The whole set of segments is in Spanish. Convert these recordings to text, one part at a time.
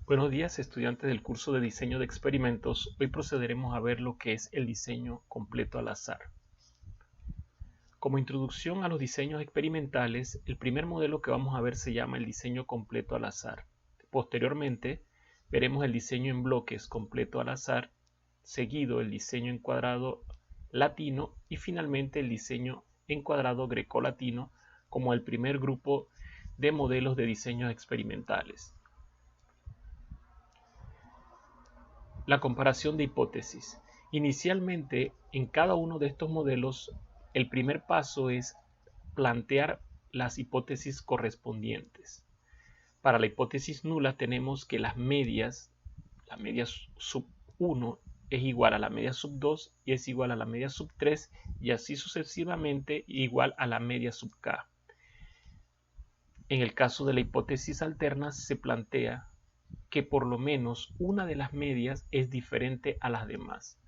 Buenos días, estudiantes del curso de diseño de experimentos. Hoy procederemos a ver lo que es el diseño completo al azar. Como introducción a los diseños experimentales, el primer modelo que vamos a ver se llama el diseño completo al azar. Posteriormente, veremos el diseño en bloques completo al azar, seguido el diseño en cuadrado latino y finalmente el diseño en cuadrado grecolatino como el primer grupo de modelos de diseños experimentales. La comparación de hipótesis. Inicialmente, en cada uno de estos modelos, el primer paso es plantear las hipótesis correspondientes. Para la hipótesis nula tenemos que las medias, la media sub 1 es igual a la media sub 2 y es igual a la media sub 3 y así sucesivamente igual a la media sub k. En el caso de la hipótesis alterna se plantea que por lo menos una de las medias es diferente a las demás.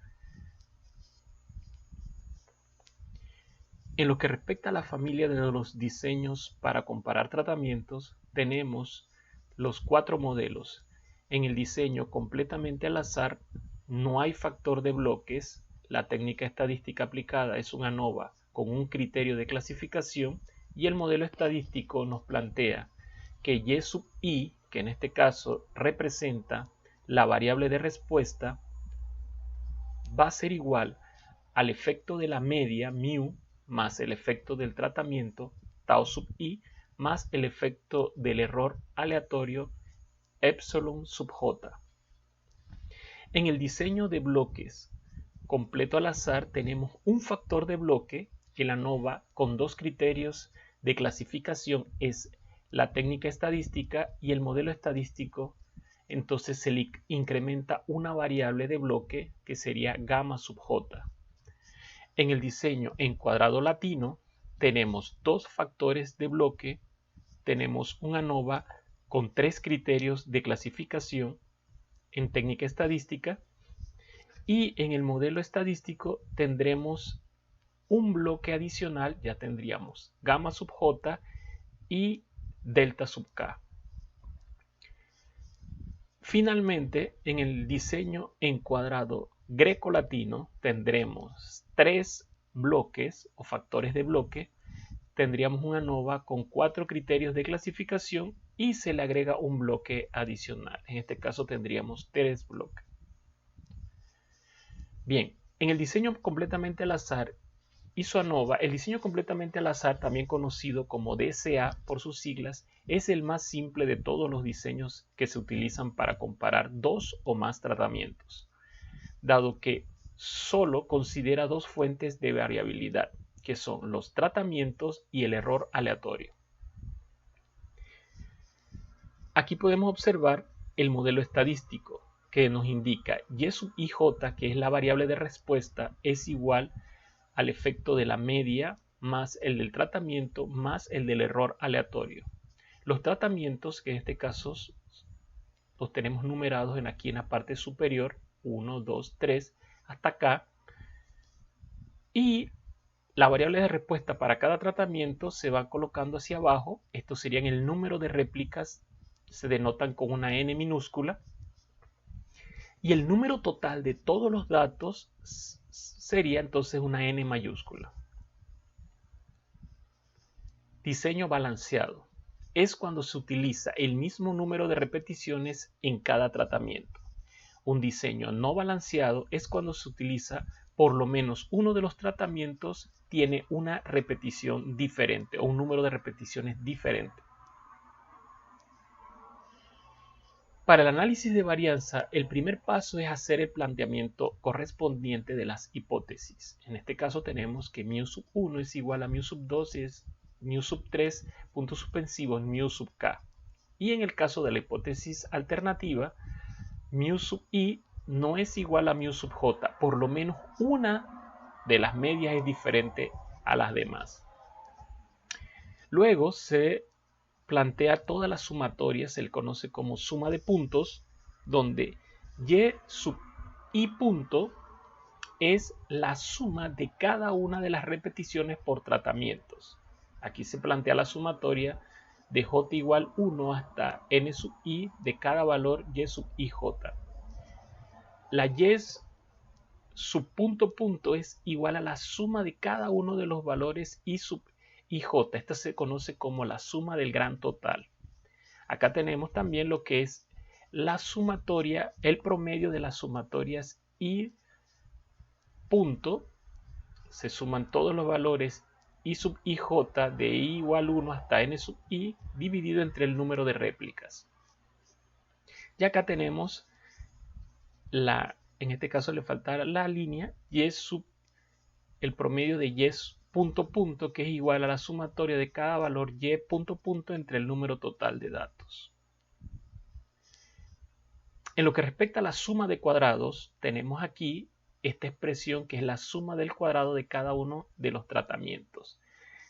En lo que respecta a la familia de los diseños para comparar tratamientos, tenemos los 4 modelos. En el diseño completamente al azar no hay factor de bloques, la técnica estadística aplicada es un ANOVA con un criterio de clasificación y el modelo estadístico nos plantea que Y sub I, que en este caso representa la variable de respuesta, va a ser igual al efecto de la media mu más el efecto del tratamiento tau sub I más el efecto del error aleatorio epsilon sub j. En el diseño de bloques completo al azar tenemos un factor de bloque que la ANOVA con dos criterios de clasificación es la técnica estadística y el modelo estadístico. Entonces se le incrementa una variable de bloque que sería gamma sub j. En el diseño en cuadrado latino tenemos dos factores de bloque, tenemos un ANOVA con 3 criterios de clasificación en técnica estadística y en el modelo estadístico tendremos un bloque adicional, ya tendríamos gamma sub j y delta sub k. Finalmente, en el diseño en cuadrado grecolatino tendremos 3 bloques o factores de bloque, tendríamos una ANOVA con 4 criterios de clasificación y se le agrega un bloque adicional. En este caso tendríamos 3 bloques. Bien, en el diseño completamente al azar y su ANOVA, el diseño completamente al azar, también conocido como DSA por sus siglas, es el más simple de todos los diseños que se utilizan para comparar dos o más tratamientos, dado que solo considera dos fuentes de variabilidad, que son los tratamientos y el error aleatorio. Aquí podemos observar el modelo estadístico que nos indica Y sub IJ, que es la variable de respuesta, es igual al efecto de la media más el del tratamiento más el del error aleatorio. Los tratamientos, que en este caso los tenemos numerados aquí en la parte superior, 1, 2, 3, hasta acá, y la variable de respuesta para cada tratamiento se va colocando hacia abajo. Estos serían el número de réplicas, se denotan con una n minúscula, y el número total de todos los datos sería entonces una n mayúscula. Diseño balanceado. Es cuando se utiliza el mismo número de repeticiones en cada tratamiento. Un diseño no balanceado es cuando se utiliza por lo menos uno de los tratamientos tiene una repetición diferente o un número de repeticiones diferente. Para el análisis de varianza, el primer paso es hacer el planteamiento correspondiente de las hipótesis. En este caso tenemos que mu sub 1 es igual a mu sub 2 es mu sub 3, puntos suspensivos, mu sub k. Y en el caso de la hipótesis alternativa, mu sub i no es igual a mu sub j, por lo menos una de las medias es diferente a las demás. Luego se plantea todas las sumatorias, se le conoce como suma de puntos, donde y sub i punto es la suma de cada una de las repeticiones por tratamientos. Aquí se plantea la sumatoria de j igual 1 hasta n sub i de cada valor y sub ij. La y sub punto es igual a la suma de cada uno de los valores i sub ij. Esta se conoce como la suma del gran total. Acá tenemos también lo que es la sumatoria, el promedio de las sumatorias i punto. Se suman todos los valores i sub ij de i igual 1 hasta n sub i dividido entre el número de réplicas. Y acá tenemos en este caso le falta la línea y sub el promedio de y punto que es igual a la sumatoria de cada valor y punto entre el número total de datos. En lo que respecta a la suma de cuadrados, tenemos aquí esta expresión que es la suma del cuadrado de cada uno de los tratamientos.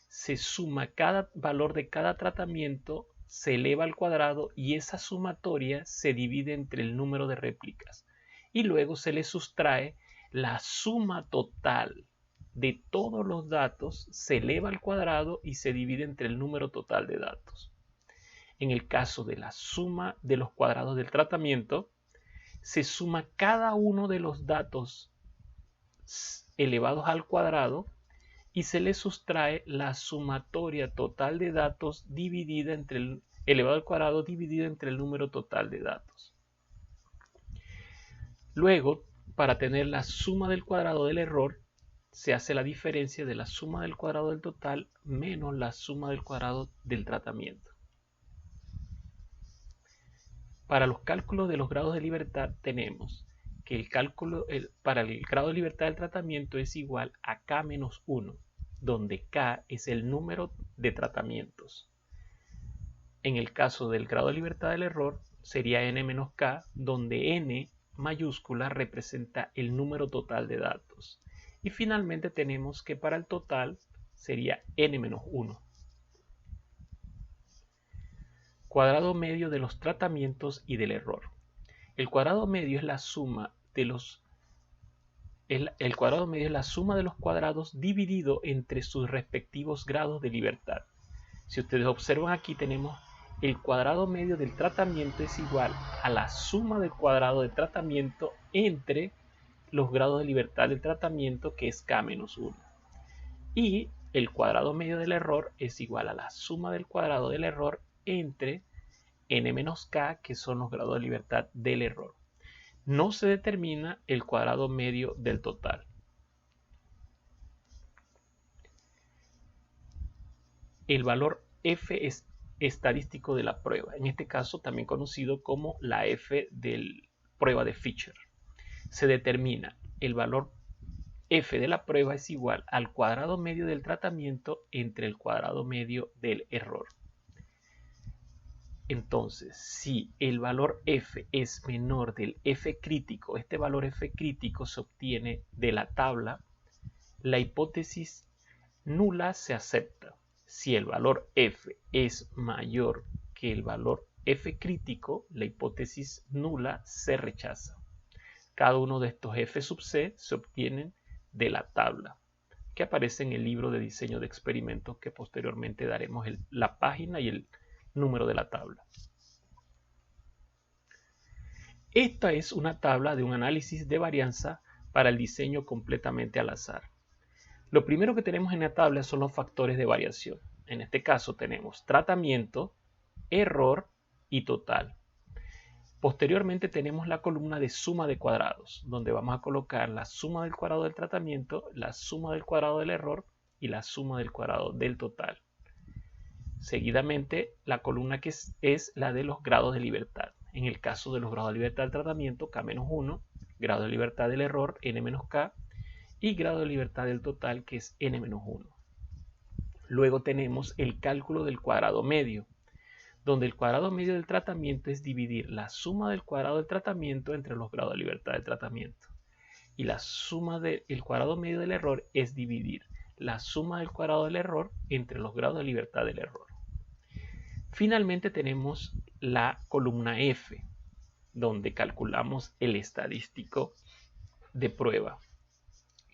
Se suma cada valor de cada tratamiento, se eleva al cuadrado y esa sumatoria se divide entre el número de réplicas. Y luego se le sustrae la suma total de todos los datos, se eleva al cuadrado y se divide entre el número total de datos. En el caso de la suma de los cuadrados del tratamiento, se suma cada uno de los datos elevados al cuadrado y se le sustrae la sumatoria total de datos dividida entre el elevado al cuadrado dividido entre el número total de datos. Luego, para tener la suma del cuadrado del error, se hace la diferencia de la suma del cuadrado del total menos la suma del cuadrado del tratamiento. Para los cálculos de los grados de libertad tenemos que el cálculo para el grado de libertad del tratamiento es igual a k menos 1, donde k es el número de tratamientos. En el caso del grado de libertad del error sería n menos k, donde n mayúscula representa el número total de datos. Y finalmente tenemos que para el total sería n menos 1. Cuadrado medio de los tratamientos y del error. El cuadrado medio es la suma de los cuadrados dividido entre sus respectivos grados de libertad. Si ustedes observan aquí tenemos el cuadrado medio del tratamiento es igual a la suma del cuadrado de tratamiento entre los grados de libertad del tratamiento, que es k menos 1. Y el cuadrado medio del error es igual a la suma del cuadrado del error entre n menos k, que son los grados de libertad del error. No se determina el cuadrado medio del total. El valor f es estadístico de la prueba, en este caso también conocido como la f de prueba de Fisher. Se determina el valor f de la prueba es igual al cuadrado medio del tratamiento entre el cuadrado medio del error. Entonces, si el valor f es menor del f crítico, este valor f crítico se obtiene de la tabla, la hipótesis nula se acepta. Si el valor f es mayor que el valor f crítico, la hipótesis nula se rechaza. Cada uno de estos f sub c se obtienen de la tabla que aparece en el libro de diseño de experimentos, que posteriormente daremos la página y el número de la tabla. Esta es una tabla de un análisis de varianza para el diseño completamente al azar. Lo primero que tenemos en la tabla son los factores de variación. En este caso tenemos tratamiento, error y total. Posteriormente tenemos la columna de suma de cuadrados, donde vamos a colocar la suma del cuadrado del tratamiento, la suma del cuadrado del error y la suma del cuadrado del total. Seguidamente, la columna que es la de los grados de libertad. En el caso de los grados de libertad del tratamiento, k-1, grado de libertad del error, n-k, y grado de libertad del total, que es n-1. Luego tenemos el cálculo del cuadrado medio, donde el cuadrado medio del tratamiento es dividir la suma del cuadrado del tratamiento entre los grados de libertad del tratamiento. Y la suma del cuadrado medio del error es dividir la suma del cuadrado del error entre los grados de libertad del error. Finalmente tenemos la columna F, donde calculamos el estadístico de prueba,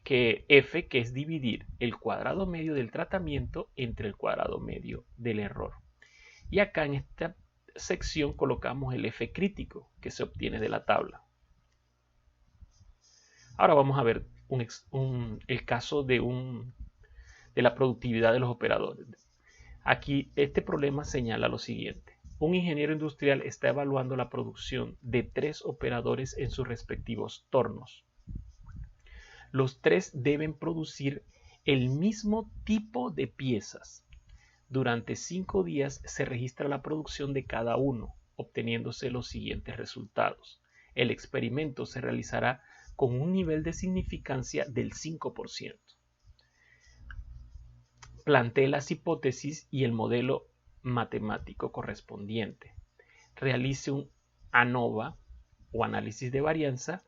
que F, que es dividir el cuadrado medio del tratamiento entre el cuadrado medio del error. Y acá en esta sección colocamos el F crítico que se obtiene de la tabla. Ahora vamos a ver el caso de la productividad de los operadores. Aquí este problema señala lo siguiente. Un ingeniero industrial está evaluando la producción de 3 operadores en sus respectivos tornos. Los 3 deben producir el mismo tipo de piezas. Durante 5 días se registra la producción de cada uno, obteniéndose los siguientes resultados. El experimento se realizará con un nivel de significancia del 5%. Plantee las hipótesis y el modelo matemático correspondiente. Realice un ANOVA o análisis de varianza.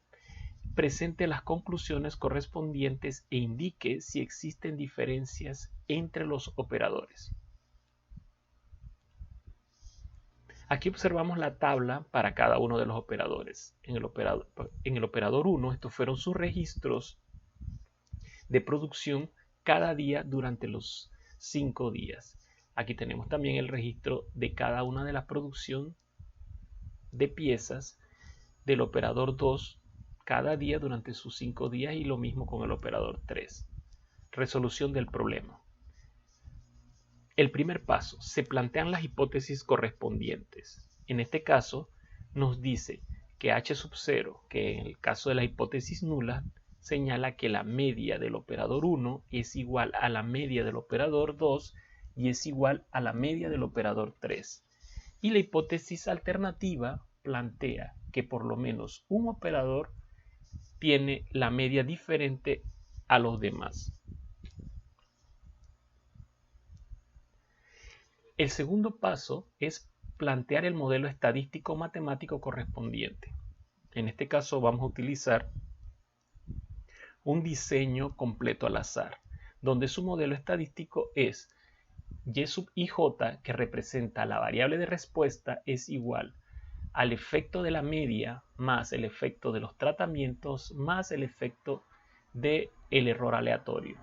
Presente las conclusiones correspondientes e indique si existen diferencias entre los operadores. Aquí observamos la tabla para cada uno de los operadores. En el operador 1, estos fueron sus registros de producción cada día durante los 5 días. Aquí tenemos también el registro de cada una de la producción de piezas del operador 2 cada día durante sus 5 días y lo mismo con el operador 3. Resolución del problema. El primer paso, se plantean las hipótesis correspondientes. En este caso, nos dice que H sub 0, que en el caso de la hipótesis nula, señala que la media del operador 1 es igual a la media del operador 2 y es igual a la media del operador 3. Y la hipótesis alternativa plantea que por lo menos un operador tiene la media diferente a los demás. El segundo paso es plantear el modelo estadístico matemático correspondiente. En este caso vamos a utilizar un diseño completo al azar, donde su modelo estadístico es y sub ij, que representa la variable de respuesta, es igual al efecto de la media más el efecto de los tratamientos más el efecto del error aleatorio.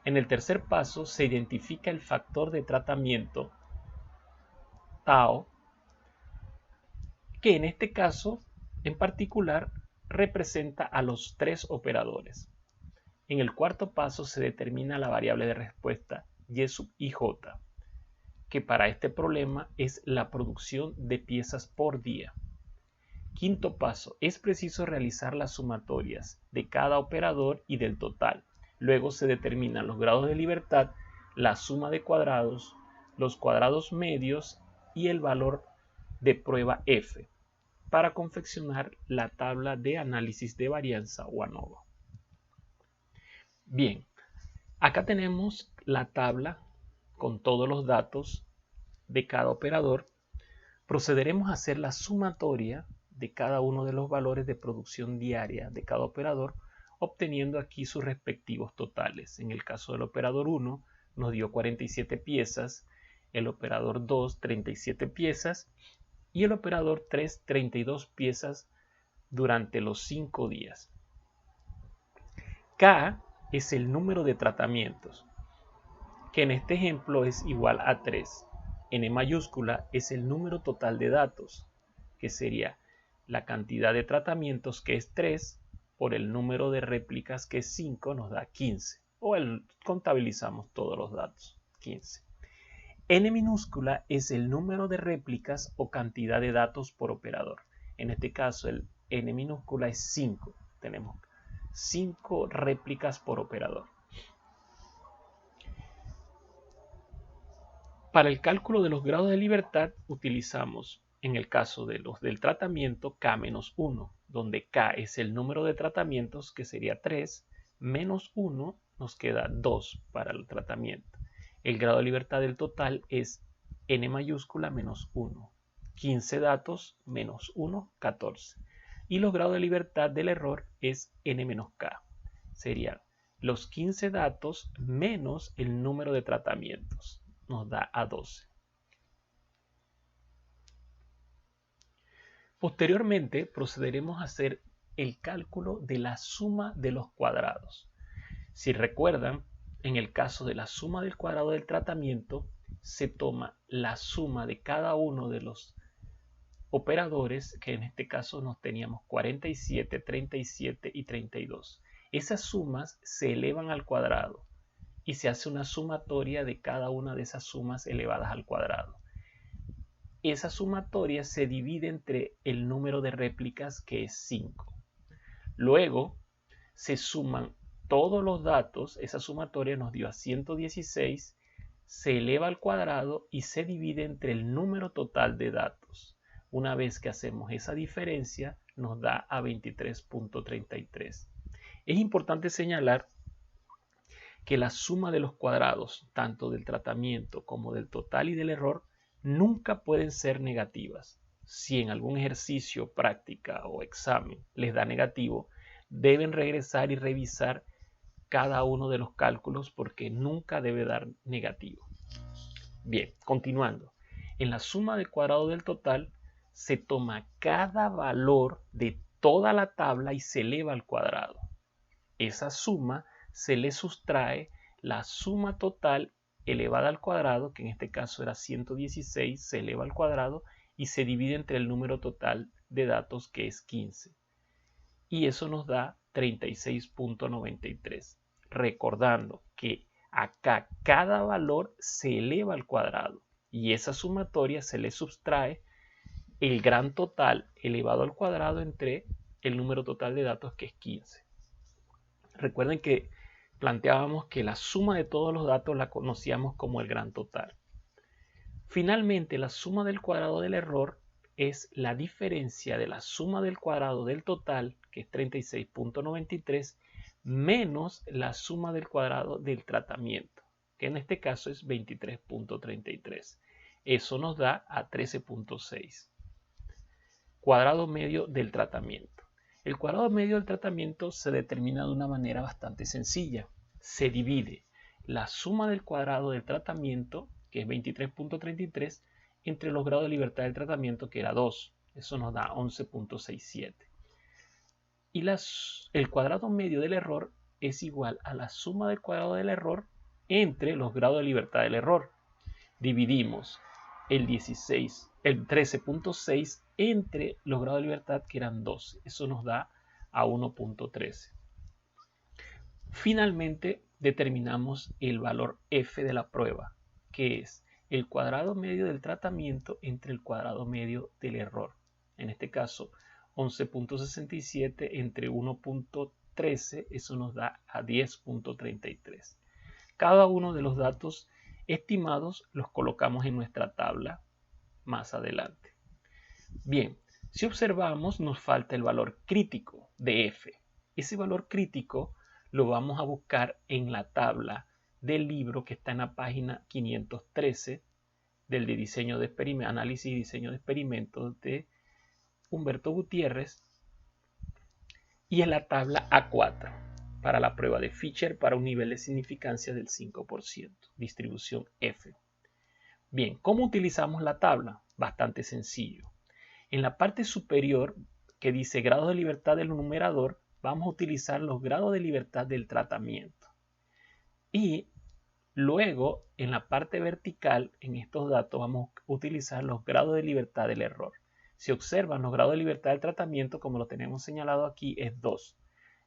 En el tercer paso se identifica el factor de tratamiento tau, que en este caso en particular representa a los 3 operadores. En el cuarto paso se determina la variable de respuesta y sub ij, que para este problema es la producción de piezas por día. Quinto paso, es preciso realizar las sumatorias de cada operador y del total. Luego se determinan los grados de libertad, la suma de cuadrados, los cuadrados medios y el valor de prueba F para confeccionar la tabla de análisis de varianza o ANOVA. Bien, acá tenemos la tabla con todos los datos de cada operador. Procederemos a hacer la sumatoria de cada uno de los valores de producción diaria de cada operador, obteniendo aquí sus respectivos totales. En el caso del operador 1 nos dio 47 piezas, el operador 2 37 piezas y el operador 3 32 piezas durante los 5 días. K es el número de tratamientos, que en este ejemplo es igual a 3. N mayúscula es el número total de datos, que sería la cantidad de tratamientos, que es 3, por el número de réplicas, que es 5, nos da 15. Contabilizamos todos los datos, 15. N minúscula es el número de réplicas o cantidad de datos por operador. En este caso el N minúscula es 5. Tenemos 5 réplicas por operador. Para el cálculo de los grados de libertad utilizamos, en el caso de los del tratamiento, K-1, donde K es el número de tratamientos, que sería 3, menos 1 nos queda 2 para el tratamiento. El grado de libertad del total es N mayúscula menos 1. 15 datos menos 1, 14. Y los grados de libertad del error es N menos K. Serían los 15 datos menos el número de tratamientos. Nos da a 12. Posteriormente procederemos a hacer el cálculo de la suma de los cuadrados. Si recuerdan, en el caso de la suma del cuadrado del tratamiento, se toma la suma de cada uno de los operadores, que en este caso nos teníamos 47, 37 y 32. Esas sumas se elevan al cuadrado y se hace una sumatoria de cada una de esas sumas elevadas al cuadrado. Esa sumatoria se divide entre el número de réplicas, que es 5. Luego se suman todos los datos, esa sumatoria nos dio a 116, se eleva al cuadrado y se divide entre el número total de datos. Una vez que hacemos esa diferencia, nos da a 23.33. Es importante señalar que la suma de los cuadrados, tanto del tratamiento como del total y del error, nunca pueden ser negativas. Si en algún ejercicio, práctica o examen les da negativo, deben regresar y revisar cada uno de los cálculos porque nunca debe dar negativo. Bien, continuando. En la suma del cuadrado del total se toma cada valor de toda la tabla y se eleva al cuadrado. Esa suma se le sustrae la suma total elevada al cuadrado, que en este caso era 116, se eleva al cuadrado y se divide entre el número total de datos, que es 15. Y eso nos da 36.93. Recordando que acá cada valor se eleva al cuadrado y esa sumatoria se le sustrae el gran total elevado al cuadrado entre el número total de datos, que es 15. Recuerden que planteábamos que la suma de todos los datos la conocíamos como el gran total. Finalmente, la suma del cuadrado del error es la diferencia de la suma del cuadrado del total, que es 36.93, menos la suma del cuadrado del tratamiento, que en este caso es 23.33. Eso nos da a 13.6. Cuadrado medio del tratamiento. El cuadrado medio del tratamiento se determina de una manera bastante sencilla. Se divide la suma del cuadrado del tratamiento, que es 23.33, entre los grados de libertad del tratamiento, que era 2. Eso nos da 11.67. Y el cuadrado medio del error es igual a la suma del cuadrado del error entre los grados de libertad del error. Dividimos el 13.6 entre los grados de libertad, que eran 12. Eso nos da a 1.13. Finalmente, determinamos el valor f de la prueba, que es el cuadrado medio del tratamiento entre el cuadrado medio del error. En este caso, 11.67 entre 1.13, eso nos da a 10.33. Cada uno de los datos estimados los colocamos en nuestra tabla más adelante. Bien, si observamos, nos falta el valor crítico de f. Ese valor crítico lo vamos a buscar en la tabla del libro que está en la página 513 del de diseño de análisis y diseño de experimentos de Humberto Gutiérrez, y en la tabla A4 para la prueba de Fisher para un nivel de significancia del 5%, distribución F. Bien, ¿cómo utilizamos la tabla? Bastante sencillo. En la parte superior que dice grados de libertad del numerador, vamos a utilizar los grados de libertad del tratamiento. Y luego, en la parte vertical, en estos datos, vamos a utilizar los grados de libertad del error. Si observan, los grados de libertad del tratamiento, como lo tenemos señalado aquí, es 2.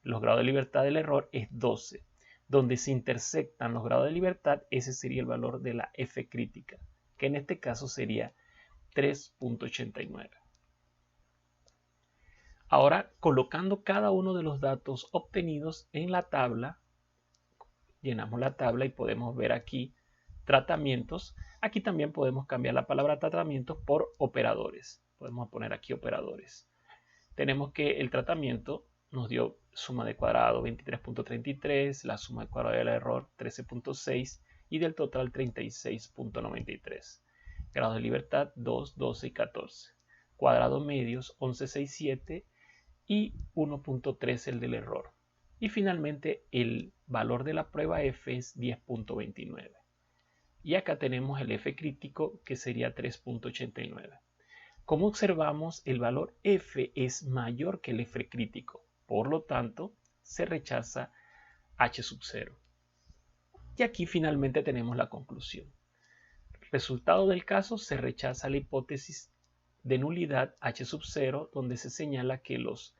Los grados de libertad del error es 12. Donde se intersectan los grados de libertad, ese sería el valor de la F crítica, que en este caso sería 3.89. Ahora, colocando cada uno de los datos obtenidos en la tabla, llenamos la tabla y podemos ver aquí tratamientos. Aquí también podemos cambiar la palabra tratamientos por operadores. Podemos poner aquí operadores. Tenemos que el tratamiento nos dio suma de cuadrado 23.33, la suma de cuadrado del error 13.6 y del total 36.93. Grados de libertad 2, 12 y 14. Cuadrados medios 11.67 y 1.3 el del error. Y finalmente el valor de la prueba F es 10.29. Y acá tenemos el F crítico, que sería 3.89. Como observamos, el valor F es mayor que el F crítico. Por lo tanto, se rechaza H sub 0. Y aquí finalmente tenemos la conclusión. Resultado del caso, se rechaza la hipótesis de nulidad H sub 0, donde se señala que los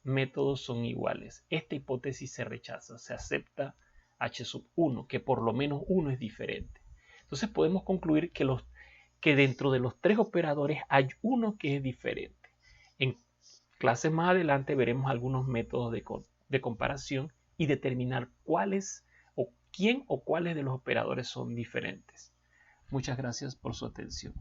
métodos son iguales. Esta hipótesis se rechaza, se acepta H sub 1, que por lo menos uno es diferente. Entonces podemos concluir que dentro de los tres operadores hay uno que es diferente. En clases más adelante veremos algunos métodos de comparación y determinar cuáles o quién o cuáles de los operadores son diferentes. Muchas gracias por su atención.